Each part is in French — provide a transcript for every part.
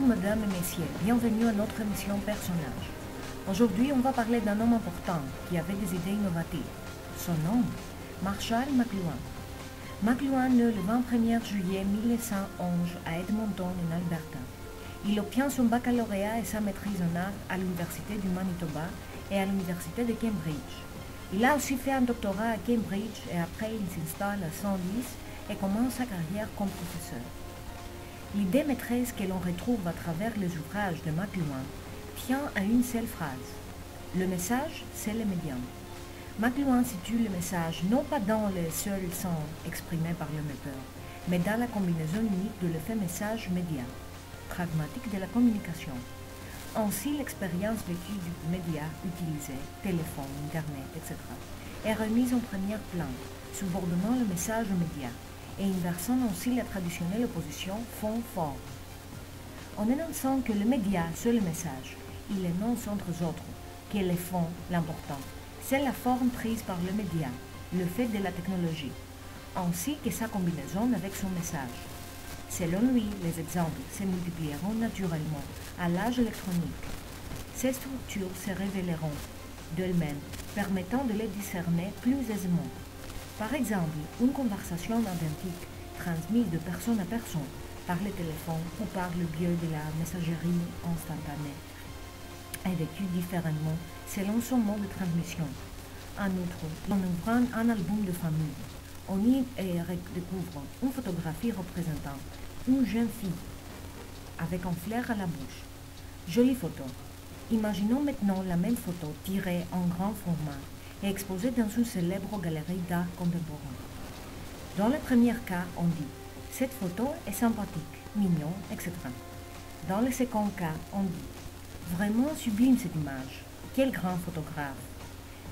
mesdames et messieurs, bienvenue à notre émission Personnage. Aujourd'hui, on va parler d'un homme important qui avait des idées innovatives. Son nom, Marshall McLuhan. McLuhan naît le 21 juillet 1911 à Edmonton, en Alberta. Il obtient son baccalauréat et sa maîtrise en art à l'Université du Manitoba et à l'Université de Cambridge. Il a aussi fait un doctorat à Cambridge et après il s'installe à Saint Louis et commence sa carrière comme professeur. L'idée maîtresse que l'on retrouve à travers les ouvrages de McLuhan tient à une seule phrase. Le message, c'est le médium. McLuhan situe le message non pas dans le seul sens exprimé par le metteur, mais dans la combinaison unique de l'effet message-média, pragmatique de la communication. Ainsi, l'expérience vécue du média utilisé, téléphone, internet, etc., est remise en premier plan, subordonnant le message au média, et inversant ainsi la traditionnelle opposition fond-forme. En énonçant que le média, c'est le message, il énonce entre autres que le fond, l'important, c'est la forme prise par le média, le fait de la technologie, ainsi que sa combinaison avec son message. Selon lui, les exemples se multiplieront naturellement à l'âge électronique. Ces structures se révéleront d'elles-mêmes, permettant de les discerner plus aisément. Par exemple, une conversation identique transmise de personne à personne par le téléphone ou par le biais de la messagerie instantanée est vécue différemment selon son mode de transmission. En outre, en ouvrant un album de famille, on y découvre une photographie représentant une jeune fille avec un flair à la bouche. Jolie photo. Imaginons maintenant la même photo tirée en grand format et exposée dans une célèbre galerie d'art contemporain. Dans le premier cas, on dit « Cette photo est sympathique, mignon, etc. » Dans le second cas, on dit « Vraiment sublime cette image, quel grand photographe !»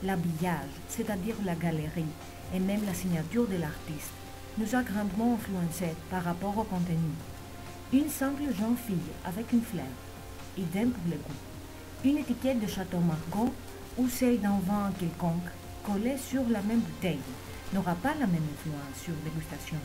L'habillage, c'est-à-dire la galerie et même la signature de l'artiste, nous a grandement influencés par rapport au contenu. Une simple jeune fille avec une fleur, idem pour le goût. Une étiquette de Château Margaux ou celle d'un vin quelconque collée sur la même bouteille n'aura pas la même influence sur dégustation.